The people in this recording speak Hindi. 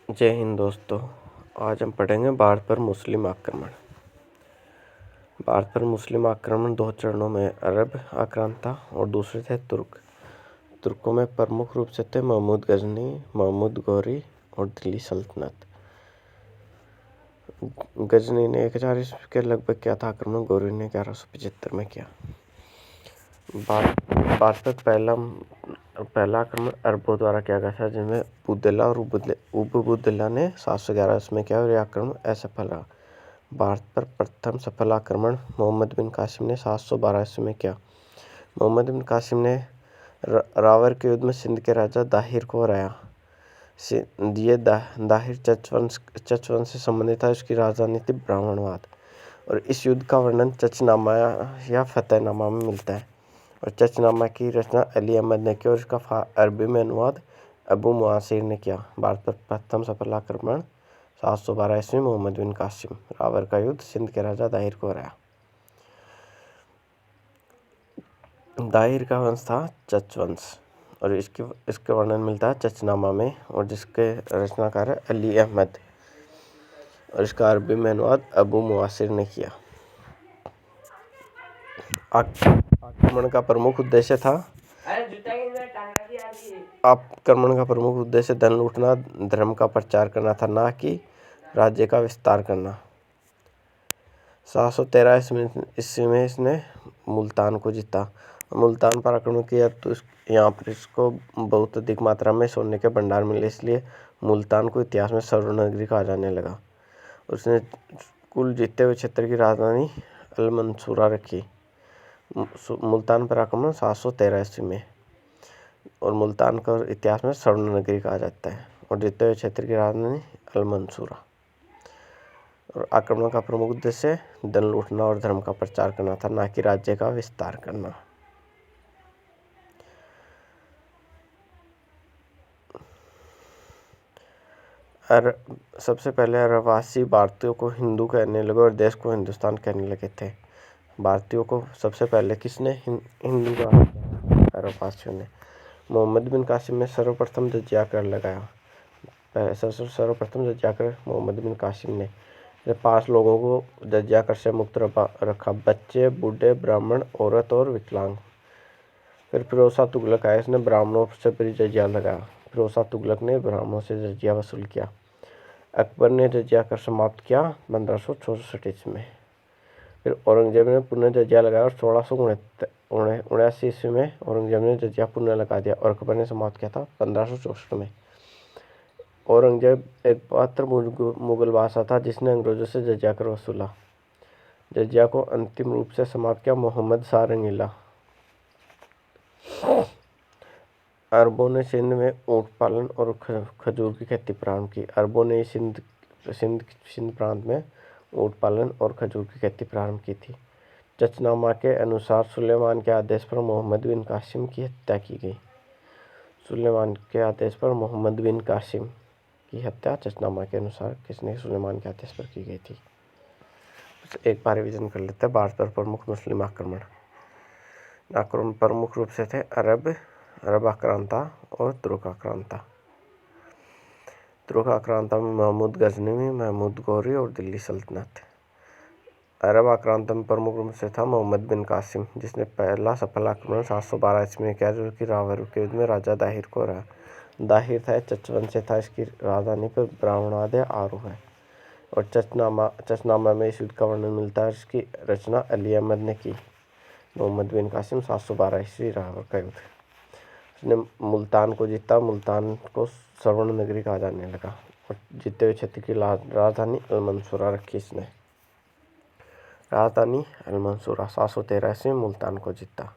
जय हिंद दोस्तों। आज हम पढ़ेंगे भारत पर मुस्लिम आक्रमण। भारत पर मुस्लिम आक्रमण दो चरणों में अरब आक्रांता था और दूसरे थे तुर्कों में प्रमुख रूप से थे महमूद गजनी, महमूद गौरी और दिल्ली सल्तनत। गजनी ने 1000 ईस्वी के लगभग किया था आक्रमण, गौरी ने 1175 में किया। भारत पर पहला आक्रमण अरबों द्वारा किया गया था, जिनमें बुद्दुल्लाह और उबुद्दुल्लाह ने 711 ईस्वी में किया और यह आक्रमण असफल रहा। भारत पर प्रथम सफल आक्रमण मोहम्मद बिन कासिम ने 712 ईस्वी में किया। मोहम्मद बिन कासिम ने रावर के युद्ध में सिंध के राजा दाहिर को हराया। ये दाहिर चच वंश से संबंधित था। इसकी राजधानी थी ब्राह्मणवाद और इस युद्ध का वर्णन चचनामा या फतेहनामा में मिलता है। और चचनामा की रचना अली अहमद ने की और इसका अरबी में अनुवाद अबू मुआसिर ने किया। भारत पर प्रथम सफल आक्रमण 712 ईस्वी मोहम्मद बिन कासिम, रावर का युद्ध, सिंध के राजा दाहिर को हराया। दाहिर का वंश था चच वंश और इसके वर्णन मिलता है चचनामा में और जिसके रचनाकार है अली अहमद और इसका अरबी में अनुवाद अबू मुआसिर ने किया। आक्रमण का प्रमुख उद्देश्य धन लूटना, धर्म का प्रचार करना था, ना कि राज्य का विस्तार करना। 713 ईस्वी में इसने मुल्तान को जीता। मुल्तान पर आक्रमण किया तो यहाँ पर इसको बहुत अधिक मात्रा में सोने के भंडार मिले, इसलिए मुल्तान को इतिहास में स्वर्ण नगरी कहा जाने लगा। उसने कुल जीते हुए क्षेत्र की राजधानी अल मंसूरा रखी। मुल्तान पर आक्रमण 713 ईस्वी में और मुल्तान को इतिहास में स्वर्ण नगरी कहा जाता है और जीते हुए क्षेत्र की राजधानी अल मंसूरा। और आक्रमण का प्रमुख उद्देश्य धन लूटना और धर्म का प्रचार करना था, ना कि राज्य का विस्तार करना। सबसे पहले अरबवासी भारतीयों को हिंदू कहने लगे और देश को हिंदुस्तान कहने लगे थे। भारतीयों को सबसे पहले किसने हिंदू कहा? अरबवासियों ने। मोहम्मद बिन कासिम ने सर्वप्रथम जजिया कर लगाया। सर्वप्रथम जजिया कर मोहम्मद बिन कासिम ने 5 लोगों को जजिया कर से मुक्त रखा: बच्चे, बूढ़े, ब्राह्मण, औरत और विकलांग। फिर फिरोज शाह तुगलक आया, इसने ब्राह्मणों से भी जजिया लगाया। फिरोज शाह तुगलक ने ब्राह्मणों से जजिया वसूल किया। अकबर ने जजिया कर समाप्त किया 1564 ईस्वी में। फिर औरंगजेब ने पुनः जजिया लगाया और 1679 ईस्वी में औरंगजेब ने जजिया पुनः लगा दिया और अकबर ने समाप्त किया था 1564 में। औरंगजेब एकमात्र मुगल बादशाह था जिसने अंग्रेजों से जजिया कर वसूला। जजिया को अंतिम रूप से समाप्त किया मोहम्मद शाह रंगीला। अरबों ने सिंध में ऊँट पालन और खजूर की खेती प्रारंभ की। अरबों ने सिंध प्रांत में ऊँट पालन और खजूर की खेती प्रारंभ की थी। चचनामा के अनुसार सुलेमान के आदेश पर मोहम्मद बिन कासिम की हत्या की गई। सुलेमान के आदेश पर मोहम्मद बिन कासिम की हत्या चचनामा के अनुसार किसने? सुलेमान के आदेश पर की गई थी। एक बार रिवीजन कर लेते हैं। भारत पर प्रमुख मुस्लिम आक्रमण प्रमुख रूप से थे अरब आक्रांता और तुर्क आक्रांता। तुर्क आक्रांता में महमूद गजनी, महमूद गौरी और दिल्ली सल्तनत। अरब आक्रांता में प्रमुख रूप से था मोहम्मद बिन कासिम, जिसने पहला सफल आक्रमण 712 ईस्वी में किया, जो कि रावर के युद्ध में राजा दाहिर को हराया। दाहिर था चचवंश से था, इसकी राजधानी पर ब्राह्मणवाद आरू है और चचनामा में इस युद्ध का वर्णन मिलता है। इसकी रचना अली अहमद ने की। मोहम्मद बिन कासिम 712 ईस्वी, रावर का युद्ध। उसने मुल्तान को जीता। मुल्तान को स्वर्ण नगरी कहा जाने लगा और जीते हुए क्षेत्र की राजधानी अल मंसूरा रखी इसने। राजधानी अल मंसूरा 713 ईस्वी मुल्तान को जीता।